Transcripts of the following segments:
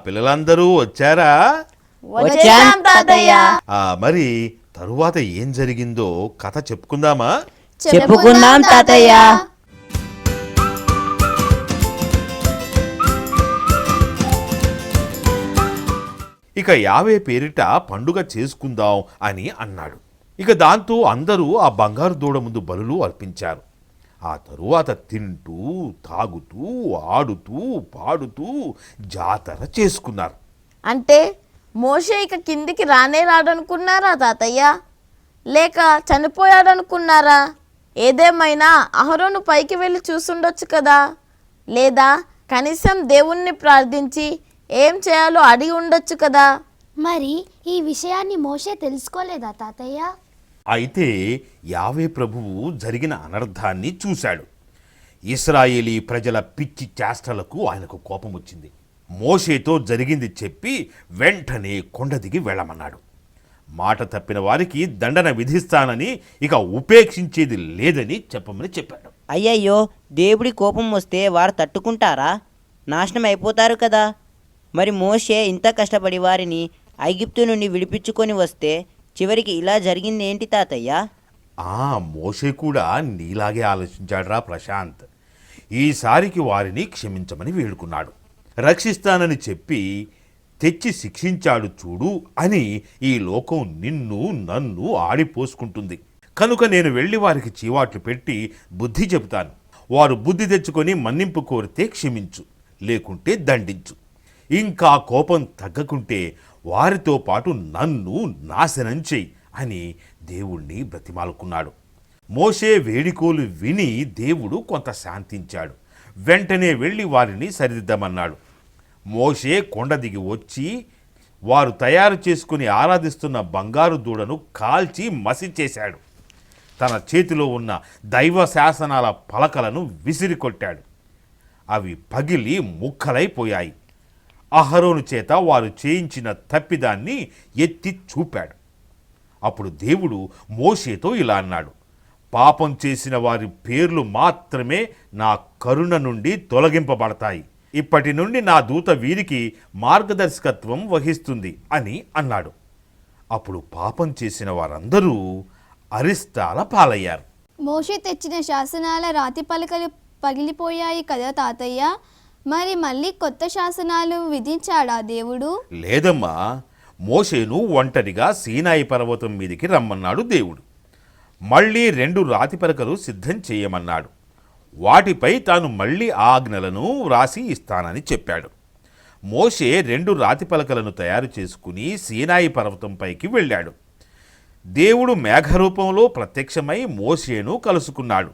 పిల్లలందరూ వచ్చారా? వచ్చాం తాతయ్య. మరి తరువాత ఏం జరిగిందో కథ చెప్పుకుందామా? చెప్పుకుందాం తాతయ్య. ఇక యావే పేరిట పండుగ చేసుకుందాం అని అన్నాడు. ఇక దాంతో అందరూ ఆ బంగారు దూడ ముందు బలులు అర్పించారు. ఆ తరువాత తింటూ తాగుతూ ఆడుతూ పాడుతూ జాతర చేసుకున్నారు. అంటే మోషే ఇక కిందికి రానే రాడనుకున్నారా తాతయ్య? లేక చనిపోయాడనుకున్నారా? ఏదేమైనా అహరోను పైకి వెళ్ళి చూసుండొచ్చు కదా, లేదా కనీసం దేవుణ్ణి ప్రార్థించి ఏం చేయాలో అడిగి ఉండొచ్చు కదా. మరి ఈ విషయాన్ని మోషే తెలుసుకోలేదా తాతయ్య? అయితే యావే ప్రభువు జరిగిన అనర్థాన్ని చూశాడు. ఇశ్రాయేలీ ప్రజల పిచ్చి చేష్టలకు ఆయనకు కోపం వచ్చింది. మోషేతో జరిగింది చెప్పి వెంటనే కొండ దిగి వెళ్ళమన్నాడు. మాట తప్పిన వారికి దండన విధిస్తానని, ఇక ఉపేక్షించేది లేదని చెప్పమని చెప్పాడు. అయ్యయ్యో, దేవుడి కోపం వస్తే వారు తట్టుకుంటారా? నాశనం అయిపోతారు కదా. మరి మోషే ఇంత కష్టపడి వారిని ఐగుప్తు నుండి విడిపించుకొని వస్తే చివరికి ఇలా జరిగింది ఏంటి తాతయ్య? మోషే కూడా నీలాగే ఆలోచించాడురా ప్రశాంత్. ఈసారికి వారిని క్షమించమని వేడుకున్నాడు. రక్షిస్తానని చెప్పి తెచ్చి శిక్షించాడు చూడు అని ఈ లోకం నిన్ను నన్ను ఆడిపోసుకుంటుంది. కనుక నేను వెళ్ళి వారికి చీవాట్లు పెట్టి బుద్ధి చెబుతాను. వారు బుద్ధి తెచ్చుకొని మన్నింపు కోరితే క్షమించు, లేకుంటే దండించు. ఇంకా కోపం తగ్గకుంటే వారితో పాటు నన్ను నాశనం చెయ్యి అని దేవుణ్ణి బ్రతిమాలుకున్నాడు. మోషే వేడికోలు విని దేవుడు కొంత శాంతించాడు. వెంటనే వెళ్ళి వారిని సరిదిద్దమన్నాడు. మోషే కొండ దిగి వచ్చి వారు తయారు చేసుకుని ఆరాధిస్తున్న బంగారు దూడను కాల్చి మసి చేశాడు. తన చేతిలో ఉన్న దైవ శాసనాల పలకలను విసిరికొట్టాడు. అవి పగిలి ముక్కలైపోయాయి. అహరోను చేత వారు చేయించిన తప్పిదాన్ని ఎత్తి చూపాడు. అప్పుడు దేవుడు మోషేతో ఇలా అన్నాడు, పాపం చేసిన వారి పేర్లు మాత్రమే నా కరుణ నుండి తొలగింపబడతాయి. ఇప్పటి నుండి నా దూత వీరికి మార్గదర్శకత్వం వహిస్తుంది అని అన్నాడు. అప్పుడు పాపం చేసిన వారందరూ అరిష్టాల పాలయ్యారు. మోషే తెచ్చిన శాసనాల రాతి పలకలు పగిలిపోయాయి కదా తాతయ్య. మరి మళ్ళీ కొత్త శాసనాలు విధించాడా దేవుడు? లేదమ్మా, మోషేను ఒంటరిగా సీనాయి పర్వతం మీదికి రమ్మన్నాడు దేవుడు. మళ్ళీ 2 రాతి పలకలు సిద్ధం చేయమన్నాడు. వాటిపై తాను మళ్ళీ ఆజ్ఞలను వ్రాసి ఇస్తానని చెప్పాడు. మోషే 2 రాతి పలకలను తయారు చేసుకుని సీనాయి పర్వతంపైకి వెళ్ళాడు. దేవుడు మేఘరూపంలో ప్రత్యక్షమై మోషేను కలుసుకున్నాడు.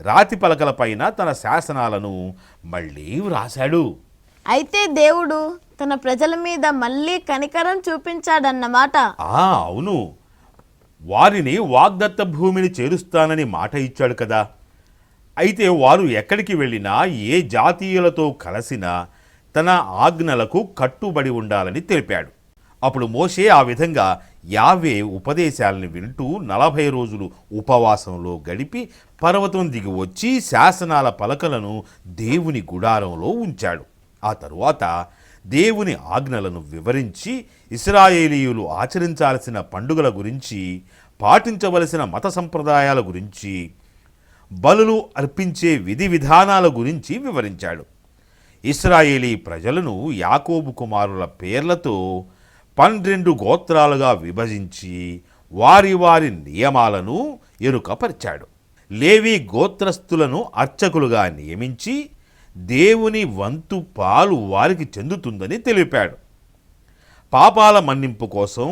రాతి పలకలపైన తన శాసనాలను మళ్ళీ వ్రాశాడు. అయితే దేవుడు తన ప్రజల మీద మళ్ళీ కనికరం చూపించాడన్నమాట. అవును, వారిని వాగ్దత్త భూమిని చేరుస్తానని మాట ఇచ్చాడు కదా. అయితే వారు ఎక్కడికి వెళ్ళినా, ఏ జాతీయులతో కలిసినా తన ఆజ్ఞలకు కట్టుబడి ఉండాలని తెలిపాడు. అప్పుడు మోషే ఆ విధంగా యావే ఉపదేశాలను వింటూ 40 రోజులు ఉపవాసంలో గడిపి పర్వతం దిగి వచ్చి శాసనాల పలకలను దేవుని గుడారంలో ఉంచాడు. ఆ తరువాత దేవుని ఆజ్ఞలను వివరించి ఇశ్రాయేలీయులు ఆచరించాల్సిన పండుగల గురించి, పాటించవలసిన మత సంప్రదాయాల గురించి, బలులు అర్పించే విధి విధానాల గురించి వివరించాడు. ఇశ్రాయేలీ ప్రజలను యాకోబు కుమారుల పేర్లతో 12 గోత్రాలుగా విభజించి వారి వారి నియమాలను ఎరుకపరిచాడు. లేవి గోత్రస్థులను అర్చకులుగా నియమించి దేవుని వంతు పాలు వారికి చెందుతుందని తెలిపాడు. పాపాల మన్నింపు కోసం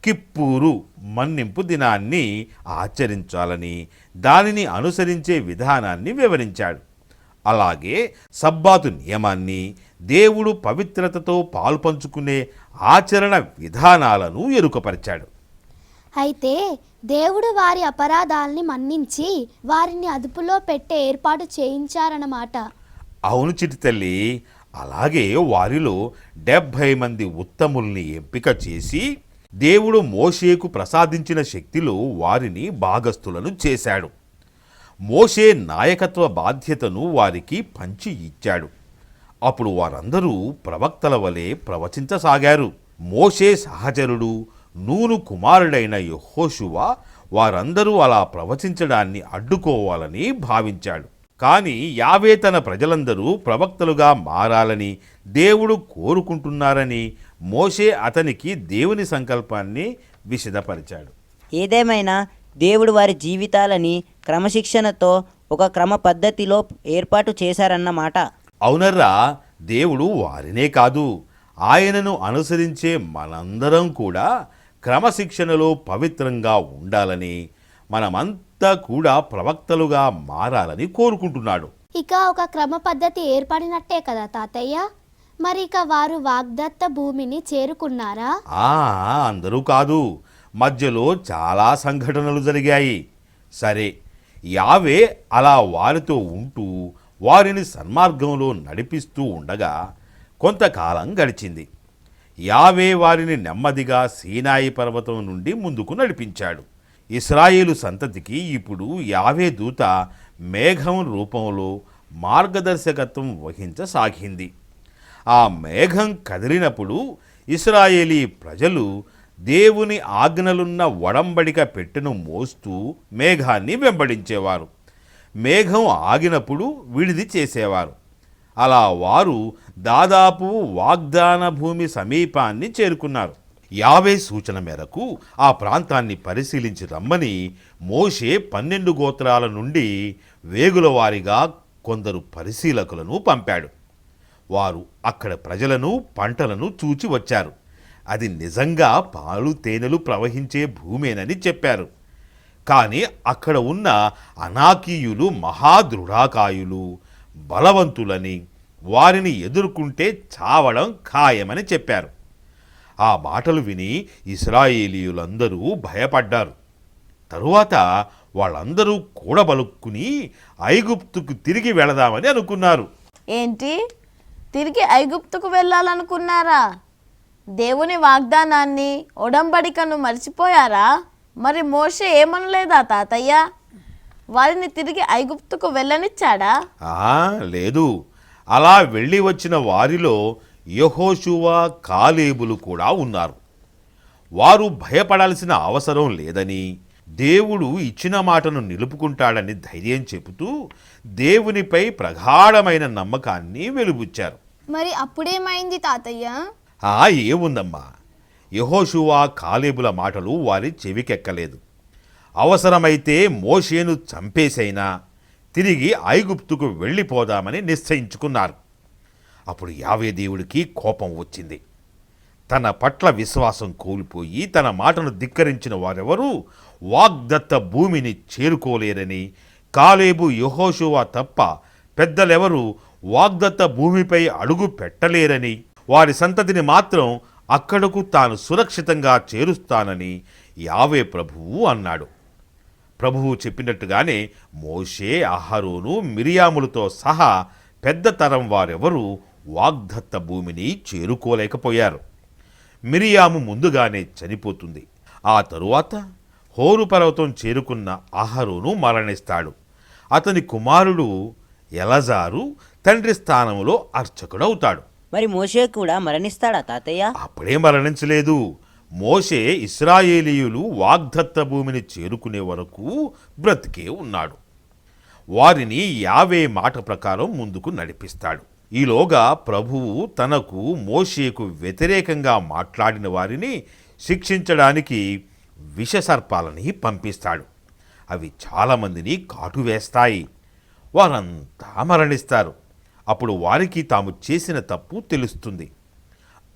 కిప్పూరు మన్నింపు దినాన్ని ఆచరించాలని, దానిని అనుసరించే విధానాన్ని వివరించాడు. అలాగే సబ్బాతు నియమాన్ని, దేవుడు పవిత్రతతో పాల్పంచుకునే ఆచరణ విధానాలను ఎరుకపరిచాడు. అయితే దేవుడు వారి అపరాధాలని మన్నించి వారిని అదుపులో పెట్టే ఏర్పాటు చేయించారన్నమాట. అవును చిట్టి తల్లి, అలాగే వారిలో 70 మంది ఉత్తముల్ని ఎంపిక చేసి దేవుడు మోషేకు ప్రసాదించిన శక్తిలో వారిని భాగస్థులను చేశాడు. మోషే నాయకత్వ బాధ్యతను వారికి పంచి ఇచ్చాడు. అప్పుడు వారందరూ ప్రవక్తల వలె ప్రవచించసాగారు. మోషే సహచరుడు నూను కుమారుడైన యెహోషువ వారందరూ అలా ప్రవచించడాన్ని అడ్డుకోవాలని భావించాడు. కానీ యావే తన ప్రజలందరూ ప్రవక్తలుగా మారాలని దేవుడు కోరుకుంటున్నారని మోషే అతనికి దేవుని సంకల్పాన్ని విశదపరిచాడు. ఏదేమైనా దేవుడు వారి జీవితాలని క్రమశిక్షణతో ఒక క్రమ పద్ధతిలో ఏర్పాటు చేశారన్నమాట. అవునర్రా, దేవుడు వారినే కాదు, ఆయనను అనుసరించే మనందరం కూడా క్రమశిక్షణలో పవిత్రంగా ఉండాలని, మనమంతా కూడా ప్రవక్తలుగా మారాలని కోరుకుంటున్నాడు. ఇక ఒక క్రమ పద్ధతి ఏర్పడినట్టే కదా తాతయ్య. మరి ఇక వారు వాగ్దత్త భూమిని చేరుకున్నారా? అందరూ కాదు, మధ్యలో చాలా సంఘటనలు జరిగాయి. సరే, యావే అలా వారితో ఉంటూ వారిని సన్మార్గంలో నడిపిస్తూ ఉండగా కొంతకాలం గడిచింది. యావే వారిని నెమ్మదిగా సీనాయి పర్వతం నుండి ముందుకు నడిపించాడు. ఇశ్రాయేలు సంతతికి ఇప్పుడు యావే దూత మేఘం రూపంలో మార్గదర్శకత్వం వహించసాగింది. ఆ మేఘం కదిలినప్పుడు ఇశ్రాయేలీ ప్రజలు దేవుని ఆజ్ఞలున్న ఒడంబడిక పెట్టెను మోస్తూ మేఘాన్ని వెంబడించేవారు. మేఘం ఆగినప్పుడు విడిది చేసేవారు. అలా వారు దాదాపు వాగ్దాన భూమి సమీపాన్ని చేరుకున్నారు. యావే సూచన మేరకు ఆ ప్రాంతాన్ని పరిశీలించి రమ్మని మోషే 12 గోత్రాల నుండి వేగుల వారిగా కొందరు పరిశీలకులను పంపాడు. వారు అక్కడ ప్రజలను, పంటలను చూచి వచ్చారు. అది నిజంగా పాలు తేనెలు ప్రవహించే భూమేనని చెప్పారు. కానీ అక్కడ ఉన్న అనాకీయులు మహాదృఢాకాయులు, బలవంతులని, వారిని ఎదుర్కొంటే చావడం ఖాయమని చెప్పారు. ఆ మాటలు విని ఇశ్రాయేలీయులందరూ భయపడ్డారు. తరువాత వాళ్ళందరూ కూడబలుక్కుని ఐగుప్తుకు తిరిగి వెళదామని అనుకున్నారు. ఏంటి, తిరిగి ఐగుప్తుకు వెళ్ళాలనుకున్నారా? దేవుని వాగ్దానాన్ని, ఒడంబడికను మర్చిపోయారా? మరి మోషే ఏమనలేదా తాతయ్య? వారిని తిరిగి ఐగుప్తుకు వెళ్ళనిచ్చాడా? లేదు. అలా వెళ్ళి వచ్చిన వారిలో యెహోషువ, కాలేబులు కూడా ఉన్నారు. వారు భయపడాల్సిన అవసరం లేదని, దేవుడు ఇచ్చిన మాటను నిలుపుకుంటాడని ధైర్యం చెబుతూ దేవునిపై ప్రగాఢమైన నమ్మకాన్ని వెలుబుచ్చారు. మరి అప్పుడేమైంది తాతయ్య? ఏముందమ్మా, యెహోషువ, కాలేబుల మాటలు వారి చెవికెక్కలేదు. అవసరమైతే మోషేను చంపేసైనా తిరిగి ఐగుప్తుకు వెళ్ళిపోదామని నిశ్చయించుకున్నారు. అప్పుడు యావే దేవుడికి కోపం వచ్చింది. తన పట్ల విశ్వాసం కోల్పోయి తన మాటను ధిక్కరించిన వారెవరూ వాగ్దత్త భూమిని చేరుకోలేరని, కాలేబు, యెహోషువ తప్ప పెద్దలెవరూ వాగ్దత్త భూమిపై అడుగు పెట్టలేరని, వారి సంతతిని మాత్రం అక్కడకు తాను సురక్షితంగా చేరుస్తానని యావే ప్రభువు అన్నాడు. ప్రభువు చెప్పినట్టుగానే మోషే, అహరోను, మిరియాములతో సహా పెద్ద తరం వారెవరూ వాగ్దత్త భూమిని చేరుకోలేకపోయారు. మిరియాము ముందుగానే చనిపోతుంది. ఆ తరువాత హోరు పర్వతం చేరుకున్న అహరోను మరణిస్తాడు. అతని కుమారుడు ఎలజారు తండ్రి స్థానంలో అర్చకుడవుతాడు. మరి మోషే కూడా మరణిస్తాడా తాతయ్య? అప్పుడే మరణించలేదు. మోషే ఇశ్రాయేలీయులు వాగ్దత్త భూమిని చేరుకునే వరకు బ్రతికే ఉన్నాడు. వారిని యావే మాట ప్రకారం ముందుకు నడిపిస్తాడు. ఈలోగా ప్రభువు తనకు, మోషేకు వ్యతిరేకంగా మాట్లాడిన వారిని శిక్షించడానికి విషసర్పాలని పంపిస్తాడు. అవి చాలామందిని కాటువేస్తాయి. వారంతా మరణిస్తారు. అప్పుడు వారికి తాము చేసిన తప్పు తెలుస్తుంది.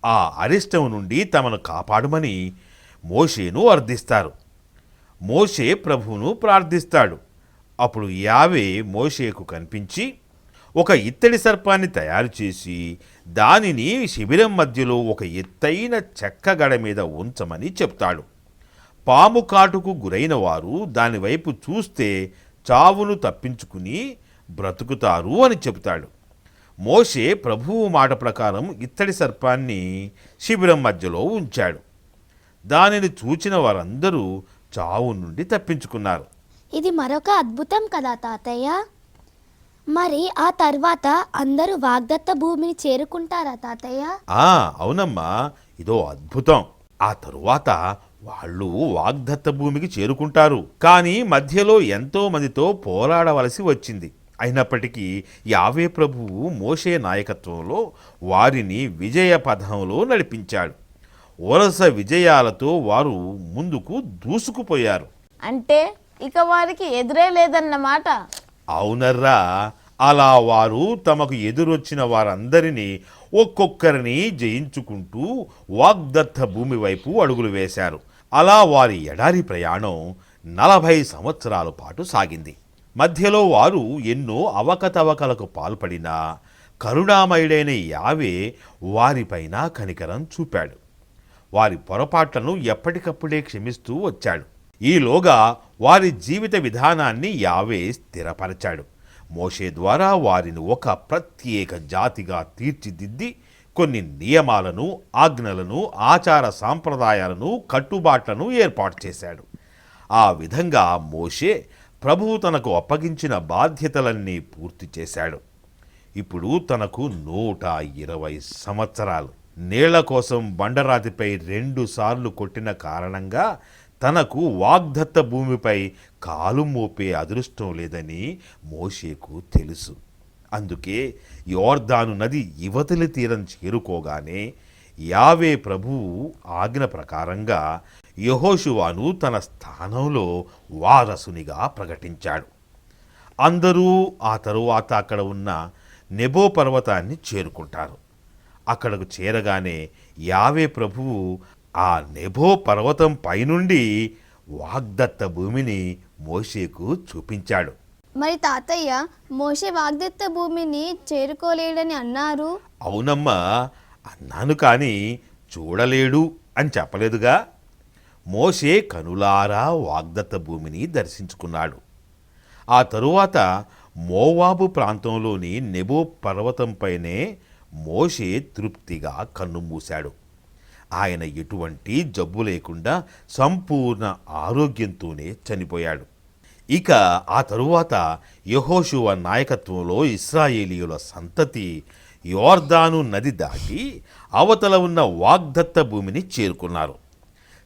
ఆ అరిష్టం నుండి తమను కాపాడమని మోషేను అర్థిస్తారు. మోషే ప్రభువును ప్రార్థిస్తాడు. అప్పుడు యావే మోషేకు కనిపించి ఒక ఇత్తడి సర్పాన్ని తయారు చేసి దానిని శిబిరం మధ్యలో ఒక ఎత్తైన చెక్క గడ మీద ఉంచమని చెప్తాడు. పాము కాటుకు గురైన వారు దానివైపు చూస్తే చావును తప్పించుకుని బ్రతుకుతారు అని చెబుతాడు. మోషే ప్రభువు మాట ప్రకారం ఇత్తడి సర్పాన్ని శిబిరం మధ్యలో ఉంచాడు. దానిని చూచిన వారందరూ చావు నుండి తప్పించుకున్నారు. ఇది మరొక అద్భుతం కదా తాతయ్య. మరి ఆ తర్వాత అందరూ వాగ్దత్త భూమిని చేరుకుంటారా తాతయ్య? అవునమ్మా, ఇదో అద్భుతం. ఆ తరువాత వాళ్ళు వాగ్దత్త భూమికి చేరుకుంటారు. కానీ మధ్యలో ఎంతో మందితో పోరాడవలసి వచ్చింది. అయినప్పటికీ యావే ప్రభువు మోషే నాయకత్వంలో వారిని విజయ పథంలో నడిపించాడు. వరుస విజయాలతో వారు ముందుకు దూసుకుపోయారు. అంటే ఇక వారికి ఎదురే లేదన్నమాట. అవునర్రా, అలా వారు తమకు ఎదురొచ్చిన వారందరినీ ఒక్కొక్కరిని జయించుకుంటూ వాగ్దత్త భూమి వైపు అడుగులు వేశారు. అలా వారి ఎడారి ప్రయాణం 40 సంవత్సరాల పాటు సాగింది. మధ్యలో వారు ఎన్నో అవకతవకలకు పాల్పడినా కరుణామయుడైన యావే వారిపైన కనికరం చూపాడు. వారి పొరపాట్లను ఎప్పటికప్పుడే క్షమిస్తూ వచ్చాడు. ఈలోగా వారి జీవిత విధానాన్ని యావే స్థిరపరచాడు. మోషే ద్వారా వారిని ఒక ప్రత్యేక జాతిగా తీర్చిదిద్ది కొన్ని నియమాలను, ఆజ్ఞలను, ఆచార సాంప్రదాయాలను, కట్టుబాట్లను ఏర్పాటు చేశాడు. ఆ విధంగా మోషే ప్రభువు తనకు అప్పగించిన బాధ్యతలన్నీ పూర్తి చేశాడు. ఇప్పుడు తనకు 120 సంవత్సరాలు. నీళ్ల కోసం బండరాతిపై 2 సార్లు కొట్టిన కారణంగా తనకు వాగ్దత్త భూమిపై కాలు మోపే అదృష్టం లేదని మోషేకు తెలుసు. అందుకే యోర్దాను నది యువతలి తీరం చేరుకోగానే యావే ప్రభువు ఆజ్ఞ ప్రకారంగా యెహోషువను తన స్థానంలో వారసునిగా ప్రకటించాడు. అందరూ ఆ తరువాత అక్కడ ఉన్న నెబో పర్వతాన్ని చేరుకుంటారు. అక్కడకు చేరగానే యావే ప్రభువు ఆ నెబో పర్వతం పైనుండి వాగ్దత్త భూమిని మోషేకు చూపించాడు. మరి తాతయ్య, మోషే వాగ్దత్త భూమిని చేరుకోలేడని అన్నారు. అవునమ్మా, అన్నాను కానీ చూడలేడు అని చెప్పలేదుగా. మోషే కనులారా వాగ్దత్త భూమిని దర్శించుకున్నాడు. ఆ తరువాత మోవాబు ప్రాంతంలోని నెబో పర్వతంపైనే మోషే తృప్తిగా కన్నుమూశాడు. ఆయన ఎటువంటి జబ్బు లేకుండా సంపూర్ణ ఆరోగ్యంతోనే చనిపోయాడు. ఇక ఆ తరువాత యెహోషువ నాయకత్వంలో ఇశ్రాయేలీయుల సంతతి యోర్దాను నది దాటి అవతల ఉన్న వాగ్దత్త భూమిని చేరుకున్నారు.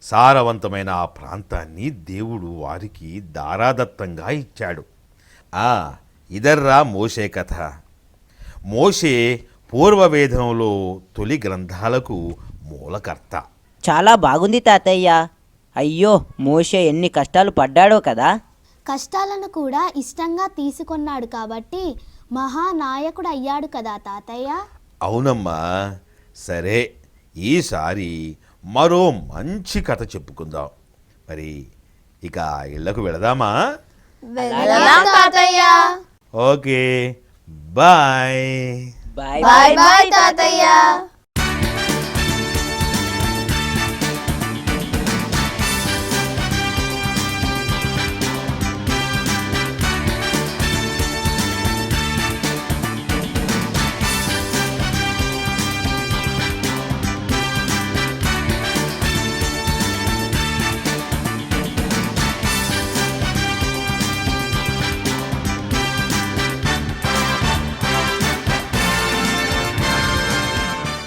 సారవంతమైన ఆ ప్రాంతాన్ని దేవుడు వారికి దారాదత్తంగా ఇచ్చాడు. ఇదర్రా మోషే కథ. మోషే పూర్వవేదంలో తొలి గ్రంథాలకు మూలకర్త. చాలా బాగుంది తాతయ్య. అయ్యో, మోషే ఎన్ని కష్టాలు పడ్డాడో కదా. కష్టాలను కూడా ఇష్టంగా తీసుకున్నాడు కాబట్టి మహానాయకుడు అయ్యాడు కదా తాతయ్య. అవునమ్మా. సరే, ఈసారి మరో మంచి కథ చెప్పుకుందాం. మరి ఇక ఇళ్లకు వెళదామా? వెళ్దాం తాతయ్య. Okay, bye. Bye bye bye తాతయ్య.